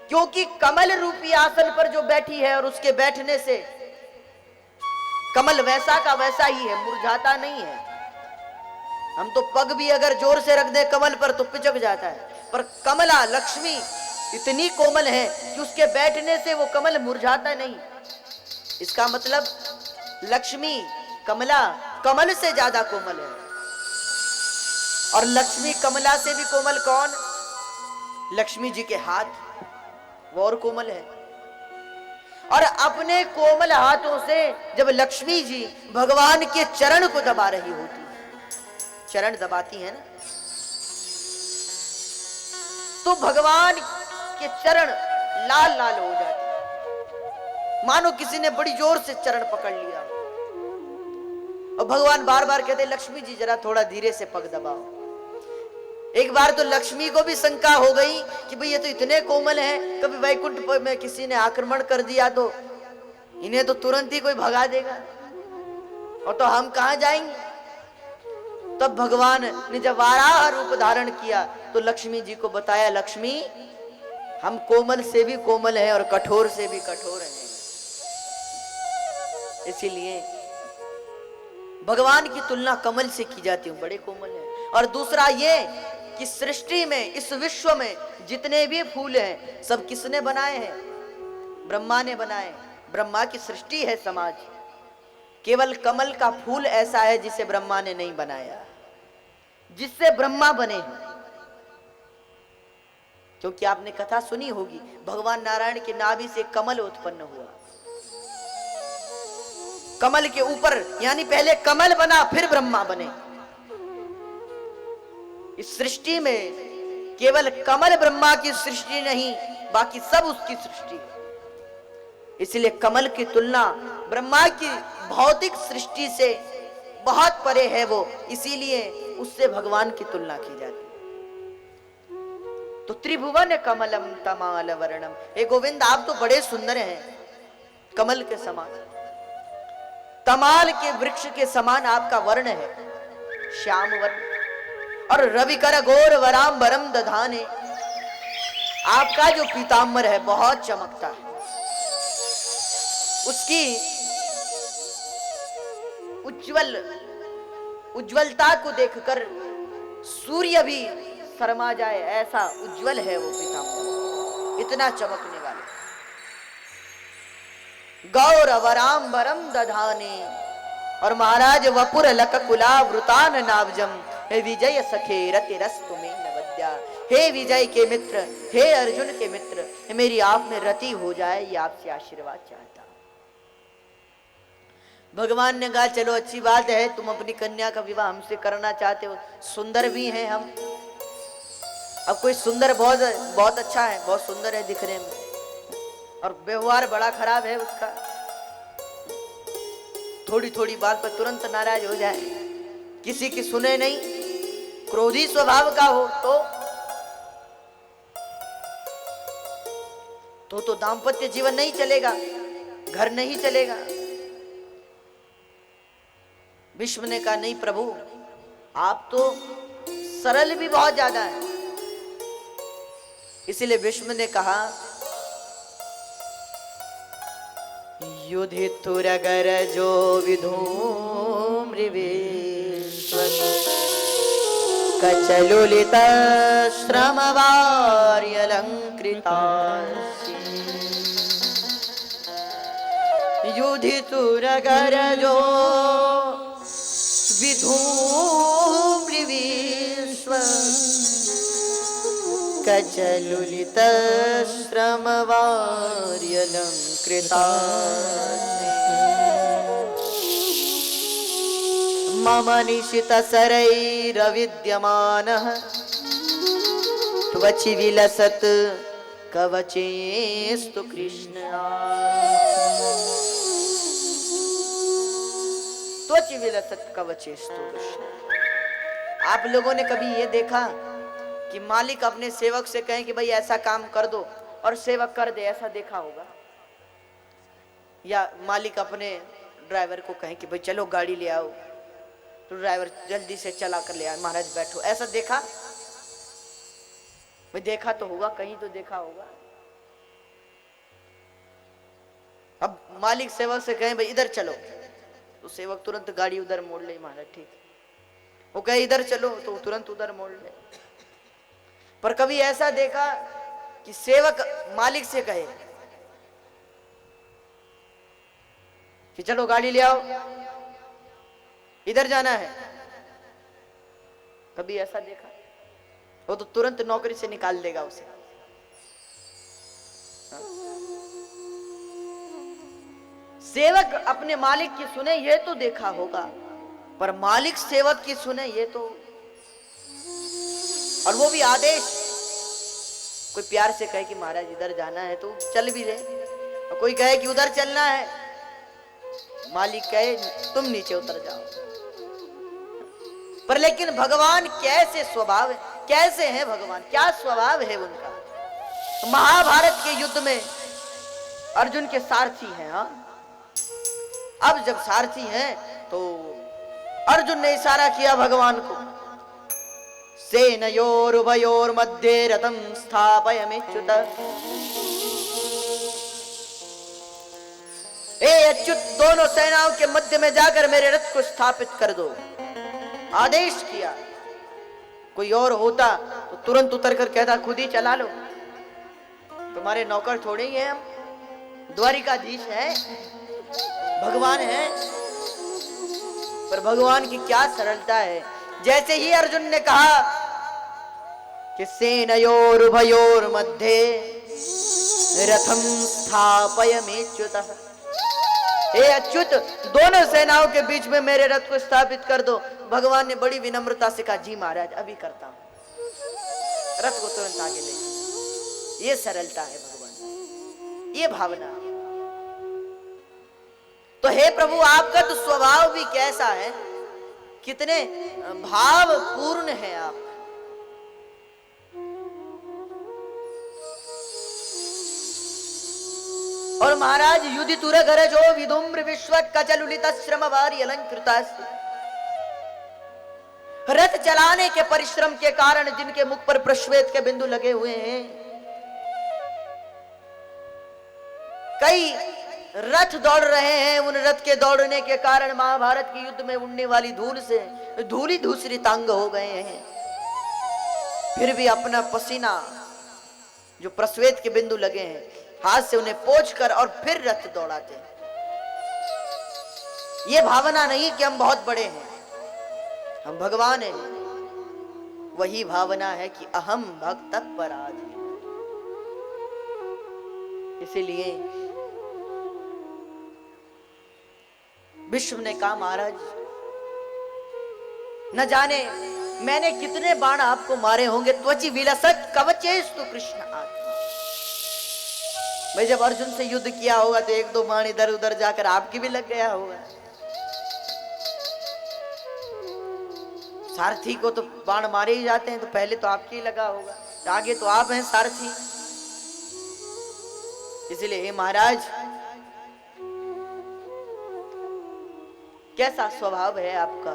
क्योंकि कमल रूपी आसन पर जो बैठी है और उसके बैठने से कमल वैसा का वैसा ही है, मुरझाता नहीं है। हम तो पग भी अगर जोर से रख दे कमल पर तो पिचक जाता है, पर कमला लक्ष्मी इतनी कोमल है कि उसके बैठने से वो कमल मुरझाता नहीं। इसका मतलब लक्ष्मी कमला कमल से ज्यादा कोमल है। और लक्ष्मी कमला से भी कोमल कौन? लक्ष्मी जी के हाथ, वो और कोमल है। और अपने कोमल हाथों से जब लक्ष्मी जी भगवान के चरण को दबा रही होती, चरण दबाती है ना, तो भगवान के चरण लाल लाल हो जाते, मानो किसी ने बड़ी जोर से चरण पकड़ लिया। और भगवान बार बार कहते, लक्ष्मी जी जरा थोड़ा धीरे से पग दबाओ। एक बार तो लक्ष्मी को भी शंका हो गई कि भाई ये तो इतने कोमल हैं, कभी वैकुंठ में किसी ने आक्रमण कर दिया तो इन्हें तो तुरंत ही कोई भगा देगा, और तो हम कहां जाएंगे। तब भगवान ने जब वाराह रूप धारण किया तो लक्ष्मी जी को बताया, लक्ष्मी हम कोमल से भी कोमल हैं और कठोर से भी कठोर हैं। इसीलिए भगवान की तुलना कमल से की जाती है, बड़े कोमल है। और दूसरा ये कि सृष्टि में, इस विश्व में जितने भी फूल हैं सब किसने बनाए हैं? ब्रह्मा ने बनाए। ब्रह्मा की सृष्टि है समाज। केवल कमल का फूल ऐसा है जिसे ब्रह्मा ने नहीं बनाया, जिससे ब्रह्मा बने हैं। क्योंकि आपने कथा सुनी होगी, भगवान नारायण की नाभि से कमल उत्पन्न हुआ। कमल के ऊपर, यानी पहले कमल बना फिर ब्रह्मा बने। इस सृष्टि में केवल कमल ब्रह्मा की सृष्टि नहीं, बाकी सब उसकी सृष्टि है। इसलिए कमल की तुलना ब्रह्मा की भौतिक सृष्टि से बहुत परे है वो, इसीलिए उससे भगवान की तुलना की जाती है। तो त्रिभुवन कमलम तमाल वर्णम, हे गोविंद आप तो बड़े सुंदर हैं, कमल के समान, तमाल के वृक्ष के समान आपका वर्ण है, श्याम वर्ण। और रवि कर घोर वरांबरम दधाने, आपका जो पीतांबर है बहुत चमकता है। उसकी उज्ज्वलता को देखकर सूर्य भी शर्मा जाए, ऐसा उज्जवल है वो पीतांबर, इतना चमकने वाला। गौरवरांबरम दधाने, और महाराज वपुर लक कुला वृतान नावजम, हे विजय सखे रति रस तुम्हें नवद्या, हे विजय के मित्र, हे अर्जुन के मित्र, मेरी आप में रति हो जाए, ये आपसे आशीर्वाद चाहता। भगवान ने कहा चलो अच्छी बात है, तुम अपनी कन्या का विवाह हमसे करना चाहते हो, सुंदर भी हैं हम। अब कोई सुंदर बहुत अच्छा है, बहुत सुंदर है दिखने में, और व्यवहार बड़ा खराब है उसका, थोड़ी थोड़ी बात पर तुरंत नाराज हो जाए, किसी की सुने नहीं, क्रोधी स्वभाव का हो तो दाम्पत्य जीवन नहीं चलेगा, घर नहीं चलेगा। विष्णु ने कहा नहीं प्रभु, आप तो सरल भी बहुत ज्यादा है। इसलिए विष्णु ने कहा, युधितुरगर जो विधूम्रिवेश्वर कचलुलित श्रमवार्यलंकृतासि, युधितुरगर जो विधूम्रिवेश्वर कचलुलित श्रमवार्यलंकृतासि, मम निशितशरैरविद्यमानः त्वचि विलसत् कवचेस्तु कृष्ण, त्वचि विलसत् कवचेस्तु कृष्ण। आप लोगों ने कभी ये देखा कि मालिक अपने सेवक से कहें कि भाई ऐसा काम कर दो और सेवक कर दे, ऐसा देखा होगा? या मालिक अपने ड्राइवर को कहें कि भाई चलो गाड़ी ले आओ, तो ड्राइवर जल्दी से चला कर ले आए, महाराज बैठो, ऐसा देखा? भाई देखा तो होगा, कहीं तो देखा होगा। अब मालिक सेवक से कहें भाई इधर चलो, तो सेवक तुरंत गाड़ी उधर मोड़ ले, महाराज ठीक। वो कहे इधर चलो, तो तुरंत उधर मोड़ ले। पर कभी ऐसा देखा कि सेवक मालिक से कहे कि चलो गाड़ी ले आओ, इधर जाना है, कभी ऐसा देखा? वो तो तुरंत नौकरी से निकाल देगा उसे। सेवक अपने मालिक की सुने ये तो देखा होगा, पर मालिक सेवक की सुने ये तो, और वो भी आदेश। कोई प्यार से कहे कि महाराज इधर जाना है तो चल भी रहे, और कोई कहे कि उधर चलना है, मालिक कहे तुम नीचे उतर जाओ। पर लेकिन भगवान कैसे स्वभाव है, कैसे हैं भगवान, क्या स्वभाव है उनका। महाभारत के युद्ध में अर्जुन के सारथी हैं। हाँ, अब जब सारथी हैं तो अर्जुन ने इशारा किया भगवान को, सेनयोर उभयोर मध्ये रथम स्थापयाम्युत। ए अच्युत, दोनों सेनाओं के मध्य में जाकर मेरे रथ को स्थापित कर दो, आदेश किया। कोई और होता तो तुरंत उतर कर कहता खुद ही चला लो, तुम्हारे नौकर थोड़े ही हैं हम, द्वारिकाधीश है, भगवान है। पर भगवान की क्या सरलता है। जैसे ही अर्जुन ने कहा कि सेनयोर उभयोर मध्ये रथम स्थापयाम्युत, हे अच्युत, दोनों सेनाओं के बीच में मेरे रथ को स्थापित कर दो। भगवान ने बड़ी विनम्रता से कहा जी महाराज अभी करता हूं, रथ को तुरंत आगे ले। ये सरलता है भगवान, ये भावना। तो हे प्रभु, आपका तो स्वभाव भी कैसा है, कितने भाव पूर्ण है आप। और महाराज युधितुर घर जो विधुम्र विश्व कचलुलित श्रम वारी अलंकृता, रथ चलाने के परिश्रम के कारण जिनके मुख पर प्रश्वेत के बिंदु लगे हुए हैं, कई रथ दौड़ रहे हैं, उन रथ के दौड़ने के कारण महाभारत के युद्ध में उड़ने वाली धूल से धूली धूसरी तांग हो गए हैं। फिर भी अपना पसीना जो प्रश्वेत के बिंदु लगे हैं, हाथ से उन्हें पोंछकर और फिर रथ दौड़ाते हैं। ये भावना नहीं कि हम बहुत बड़े हैं, हम भगवान हैं, वही भावना है कि अहम भक्त पराधीन। इसीलिए विश्व ने कहा महाराज न जाने मैंने कितने बाण आपको मारे होंगे, त्वचि विलसत कवचेस्तु कृष्ण आत्मा। भाई जब अर्जुन से युद्ध किया होगा तो एक दो बाण इधर उधर जाकर आपकी भी लग गया होगा। सारथी को तो बाण मारे ही जाते हैं, तो पहले तो आपके ही लगा होगा, तो आगे तो आप हैं सारथी। इसलिए हे महाराज, कैसा स्वभाव है आपका,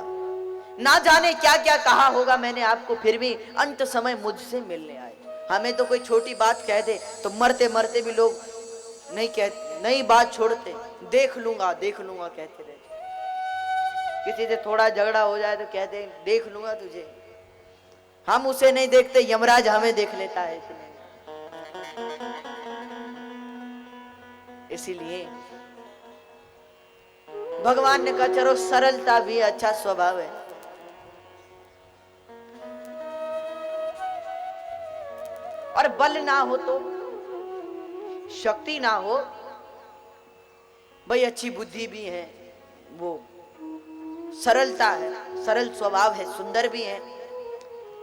ना जाने क्या क्या कहा होगा मैंने आपको, फिर भी अंत समय मुझसे मिलने आए। हमें तो कोई छोटी बात कह दे तो मरते मरते भी लोग नहीं बात छोड़ते, देख लूंगा कहते रहते। किसी से थोड़ा झगड़ा हो जाए तो कहते हैं देख लूंगा तुझे, हम उसे नहीं देखते, यमराज हमें देख लेता है। इसीलिए भगवान ने कहा चलो सरलता भी अच्छा स्वभाव है। और बल ना हो तो, शक्ति ना हो, भाई अच्छी बुद्धि भी है, वो सरलता है, सरल स्वभाव है, सुंदर भी है,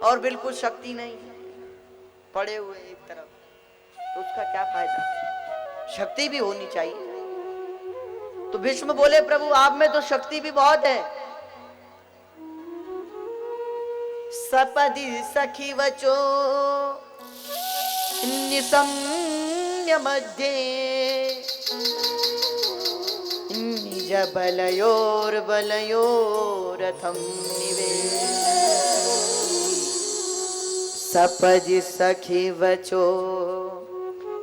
और बिल्कुल शक्ति नहीं, पड़े हुए एक तरफ, तो उसका क्या फायदा। शक्ति भी होनी चाहिए। तो भीष्म बोले प्रभु आप में तो शक्ति भी बहुत है। सपदि सखी वचो निसम्य मध्ये निज बलयोर बलयोरथम निवेश। सपदि सखी वचो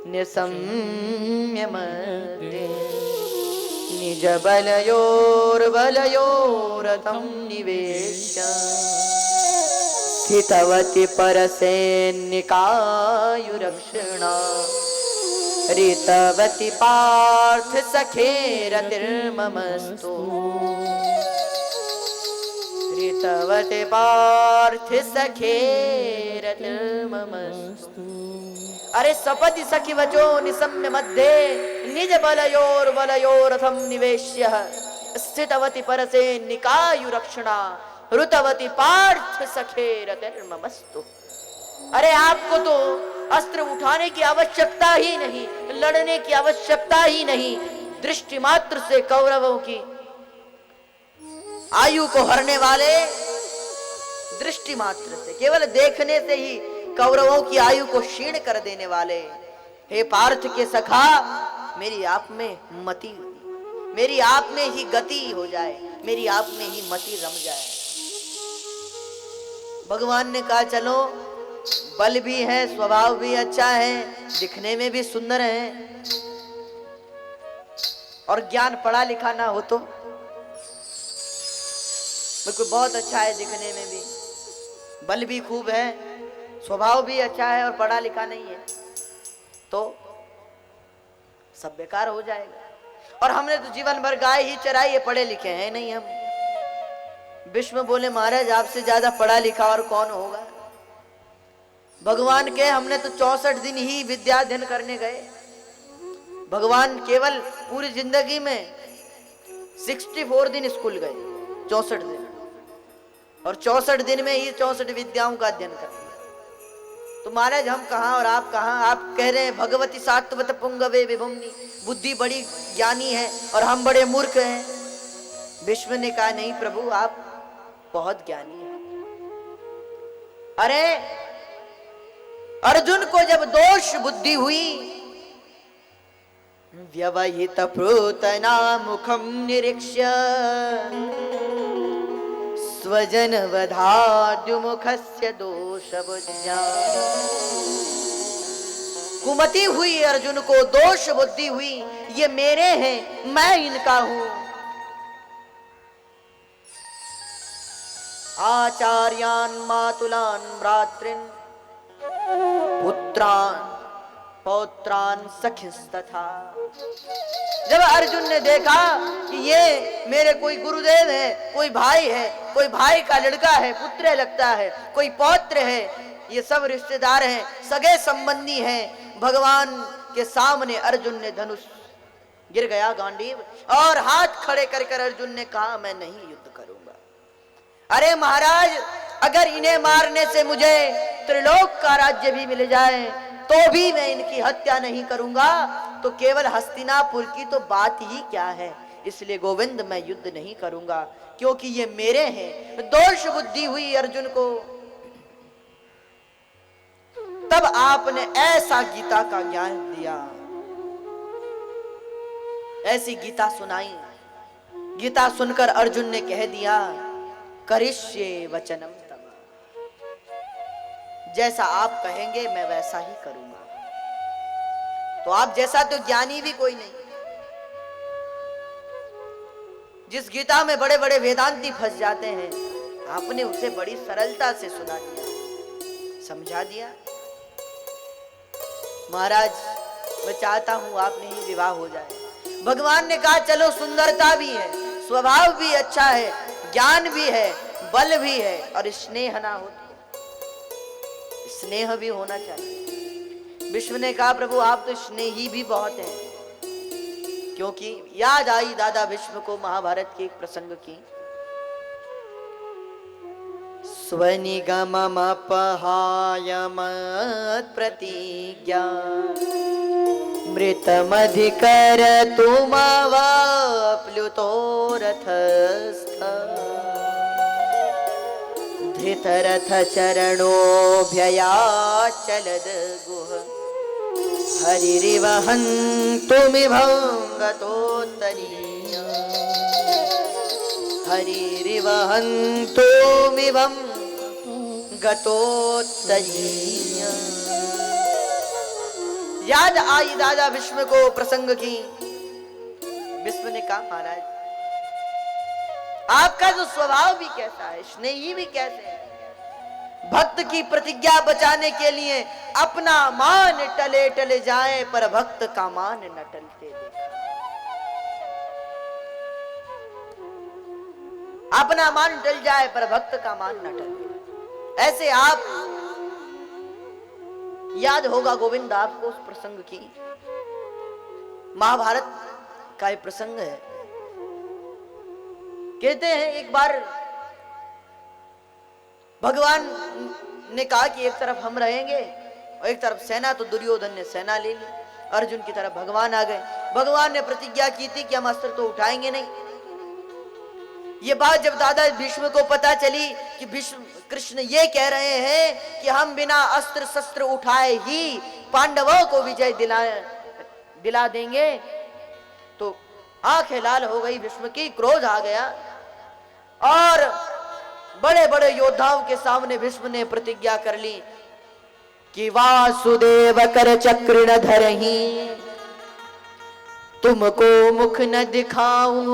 निसम्य मध्ये निज बलयोर्बलयोरथं निवेश्य स्थितवती परसैनिकायुरक्षिणा ऋतवती पार्थ सखेरतिर्ममस्तु ऋतवती पार्थ सखेरतिर्ममस्तु। अरे सपति सखी वचो निसम्य मध्ये निज बलयोर्बलयोरथं निवेश्य स्थितवती परसैनिकायुरक्षिणा ऋतवती पार्थ सखेरतिर्ममस्तु। अरे आपको तो अस्त्र उठाने की आवश्यकता ही नहीं, लड़ने की आवश्यकता ही नहीं, दृष्टि मात्र से कौरवों की आयु को हरने वाले, दृष्टि मात्र से, केवल देखने से ही कौरवों की आयु को क्षीण कर देने वाले, हे पार्थ के सखा, मेरी आप में मति, मेरी आप में ही गति हो जाए, मेरी आप में ही मति रम जाए। भगवान ने कहा चलो, बल भी है, स्वभाव भी अच्छा है, दिखने में भी सुंदर है, और ज्ञान पढ़ा लिखा ना हो तो बिल्कुल बहुत अच्छा है, दिखने में भी बल भी खूब है, स्वभाव भी अच्छा है और पढ़ा लिखा नहीं है, तो सब बेकार हो जाएगा। और हमने तो जीवन भर गाय ही चराई है, पढ़े लिखे हैं नहीं हम। विष्णु बोले महाराज आपसे ज्यादा पढ़ा लिखा और कौन होगा। भगवान के हमने तो 64 दिन ही विद्या अध्ययन करने गए। भगवान केवल पूरी जिंदगी में 64 दिन स्कूल गए, 64 दिन, और 64 दिन में ही 64 विद्याओं का अध्ययन कर लिया। तो महाराज हम कहाँ और आप कहाँ। आप कह रहे हैं भगवती सात्वत पुंगवे विभुम्नि, बुद्धि बड़ी ज्ञानी है और हम बड़े मूर्ख हैं। विष्णु ने कहा नहीं प्रभु, आप बहुत ज्ञानी हैं। अरे अर्जुन को जब दोष बुद्धि हुई, व्यवहित प्रोतना मुखम निरीक्ष्य स्वजन वधाद्युमुखस्य दोष बुद्ध्या। कुमति हुई अर्जुन को, दोष बुद्धि हुई, ये मेरे हैं, मैं इनका हूं। आचार्यान मातुलान भ्रातृन पुत्रान पौत्रान सखिस्तथा। जब अर्जुन ने देखा कि ये मेरे कोई गुरुदेव है, कोई भाई है, कोई भाई का लड़का है, पुत्र लगता है, कोई पौत्र है, ये सब रिश्तेदार हैं, सगे संबंधी हैं, भगवान के सामने अर्जुन ने धनुष, गिर गया गांडीव, और हाथ खड़े कर कर अर्जुन ने कहा मैं नहीं युद्ध करूंगा। अरे महाराज, अगर इन्हें मारने से मुझे त्रिलोक का राज्य भी मिल जाए तो भी मैं इनकी हत्या नहीं करूंगा, तो केवल हस्तिनापुर की तो बात ही क्या है। इसलिए गोविंद मैं युद्ध नहीं करूंगा, क्योंकि ये मेरे हैं। दोष बुद्धि हुई अर्जुन को। तब आपने ऐसा गीता का ज्ञान दिया, ऐसी गीता सुनाई। गीता सुनकर अर्जुन ने कह दिया करिष्ये वचनम तव, जैसा आप कहेंगे मैं वैसा ही करूंगा। तो आप जैसा तो ज्ञानी भी कोई नहीं। जिस गीता में बड़े बड़े वेदांती फंस जाते हैं, आपने उसे बड़ी सरलता से सुना दिया, समझा दिया। महाराज मैं चाहता हूं आप में ही विवाह हो जाए। भगवान ने कहा चलो, सुंदरता भी है, स्वभाव भी अच्छा है, ज्ञान भी है, बल भी है, और स्नेह ना हो, स्नेह भी होना चाहिए। विष्णु ने कहा प्रभु आप तो स्नेही भी बहुत हैं, क्योंकि याद आई दादा भीष्म को महाभारत के एक प्रसंग की। स्वनिगममपहाय मत्प्रतिज्ञा मृतमधिकरतुमवाप्लुतो रथस्थ धृतरथ चरणोऽभ्ययाचलद गुह हरिरिवहन्तुमिभं गतोत्तरीय हरिरिवहन्तुमिभं गतोत्तरीय। याद आई दादा भीष्म को प्रसंग की। भीष्म भीष्म ने कहा महाराज आपका जो स्वभाव भी कैसा है, स्नेही भी कैसे है, भक्त की प्रतिज्ञा बचाने के लिए अपना मान टले टले जाए पर भक्त का मान न टलते देखा। अपना मान टल जाए पर भक्त का मान न टले। ऐसे आप याद होगा गोविंद आपको उस प्रसंग की, महाभारत का एक प्रसंग है। कहते हैं एक बार भगवान ने कहा कि एक तरफ हम रहेंगे और एक तरफ सेना, तो दुर्योधन ने सेना ले ली, अर्जुन की तरफ भगवान आ गए। भगवान ने प्रतिज्ञा की थी कि हम अस्त्र तो उठाएंगे नहीं। ये बात जब दादा भीष्म को पता चली कि भीष्म कृष्ण ये कह रहे हैं कि हम बिना अस्त्र शस्त्र उठाए ही पांडवों को विजय दिला देंगे, तो आंखें लाल हो गई भीष्म की, क्रोध आ गया और बड़े बड़े योद्धाओं के सामने भीष्म ने प्रतिज्ञा कर ली कि वासुदेव कर चक्र न धरही, तुमको मुख न दिखाऊं,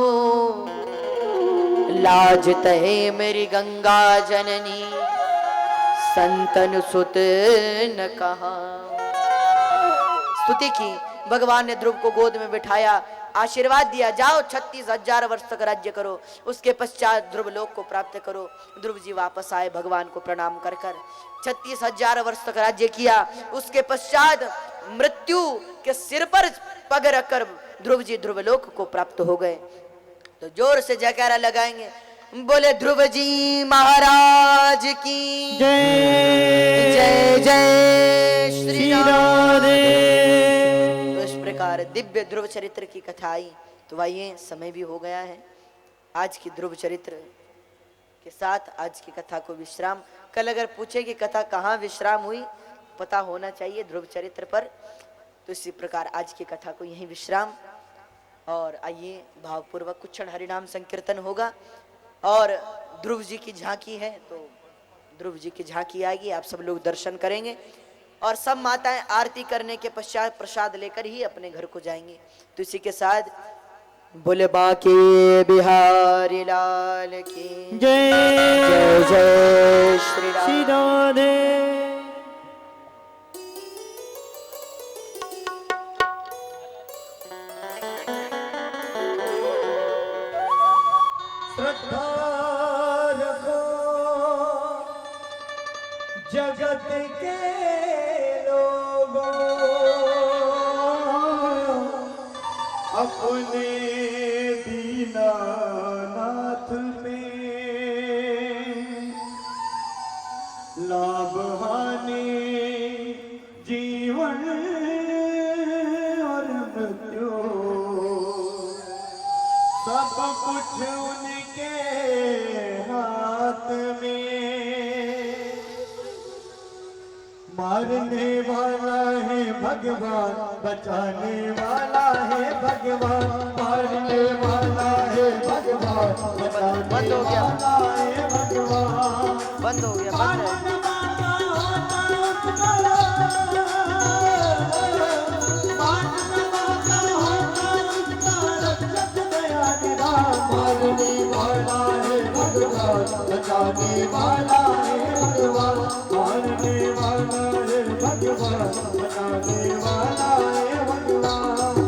लाज तहे मेरी गंगा जननी, संतन सुत न कहा। स्तुति की। भगवान ने ध्रुव को गोद में बिठाया, आशीर्वाद दिया, जाओ 36,000 वर्ष तक राज्य करो, उसके पश्चात ध्रुव लोक को प्राप्त करो। ध्रुव जी वापस आए भगवान को प्रणाम कर कर, 36,000 वर्ष तक राज्य किया। उसके पश्चात मृत्यु के सिर पर पग रखकर ध्रुव जी ध्रुव लोक को प्राप्त हो गए। तो जोर से जयकारा लगाएंगे, बोले ध्रुव जी महाराज की जय जय जय श्री राधे। दिव्य ध्रुव चरित्र की कथा आई। तो आइए, समय भी हो गया है, आज की ध्रुव चरित्र के साथ आज की कथा को विश्राम। कल अगर पूछे कि कथा कहाँ विश्राम हुई, पता होना चाहिए ध्रुव चरित्र पर, तो इसी प्रकार आज की कथा को यहीं विश्राम। और आइए भावपूर्वक कुछ क्षण हरिनाम संकीर्तन होगा और ध्रुव जी की झांकी है, तो ध्रुव जी की झांकी आएगी, आप सब लोग दर्शन करेंगे और सब माताएं आरती करने के पश्चात प्रसाद लेकर ही अपने घर को जाएंगी। तो इसी के साथ बोले बांके बिहारी लाल की जय जय जय श्री राधे। श्रद्धा रखो जगत के अपने दीनानाथ में लाभ हानि जीवन और मृत्यु सब कुछ उनके हाथ में। मारने वाला है भगवान, बचाने वाला है भगवान, मारने वाला है भगवान, बचाने वाला है भगवान। बंद हो गया, बंद है। मारने वाला है भगवान, बचाने वाला है भगवान, मारने वाला है भगवान, बचाने वाला है भगवान।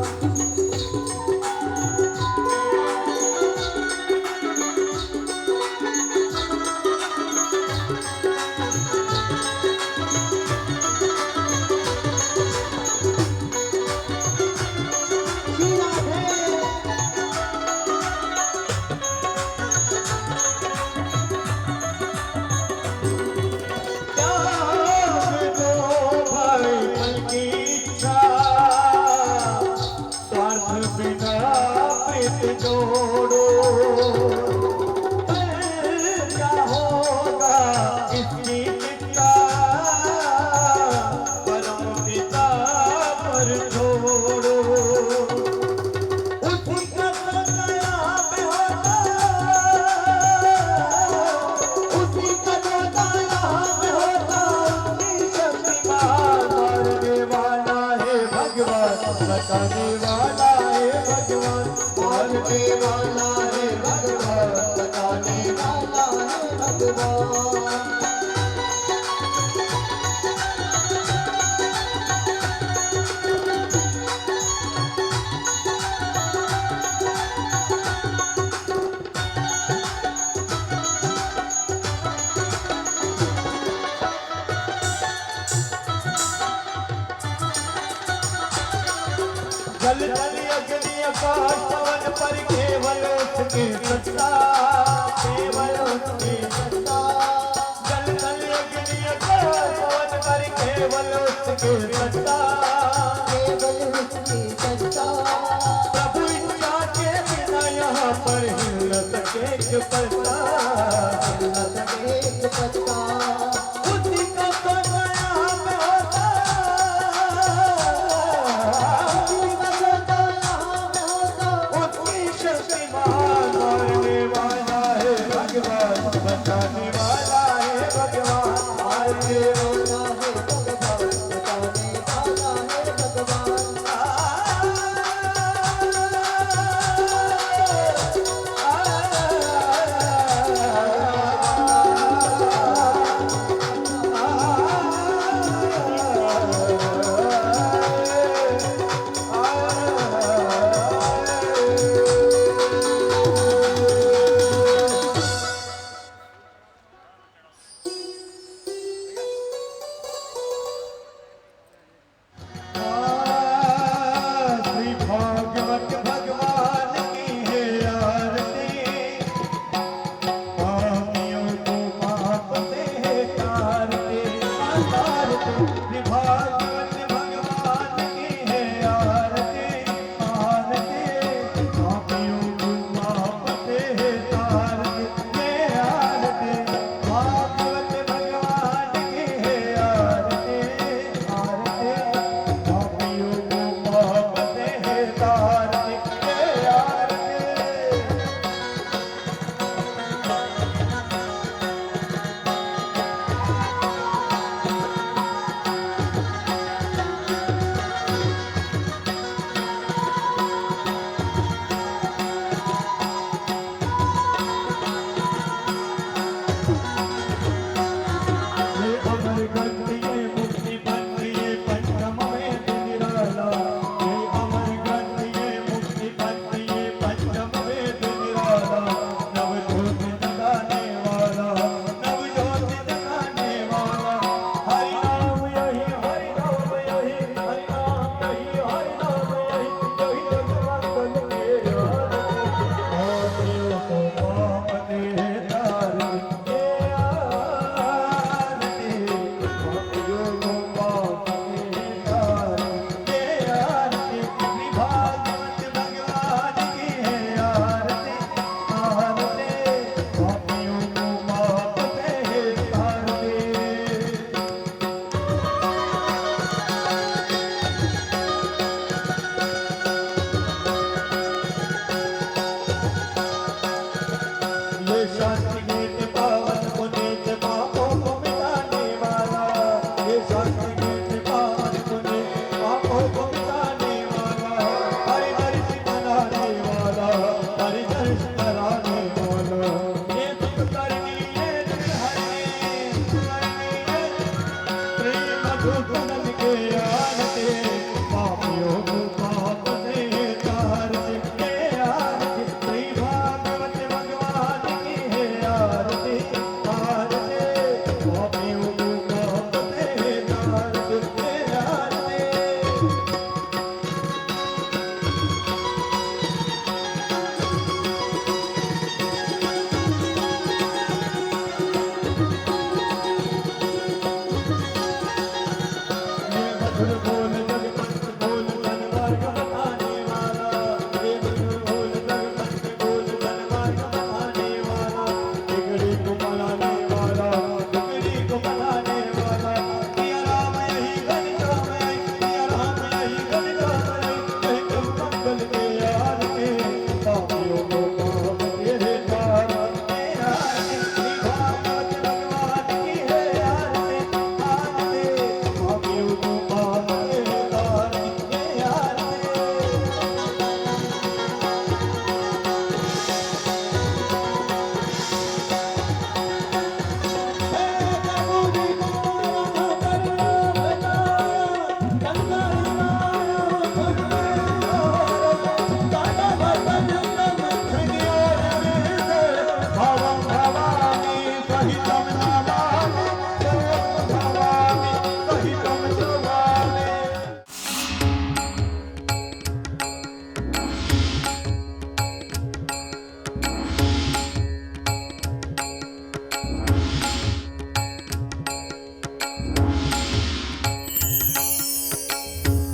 बचाने वाला है भगवान, मारने जल जल अग्नि आकाश पवन पर केवल उसकी सत्ता, केवल उसकी सत्ता। जल जल अग्नि आकाश पवन पर केवल उसकी सत्ता, केवल उसकी सत्ता। प्रभु इच्छा के बिना यहाँ पर हिल न सके पत्ता।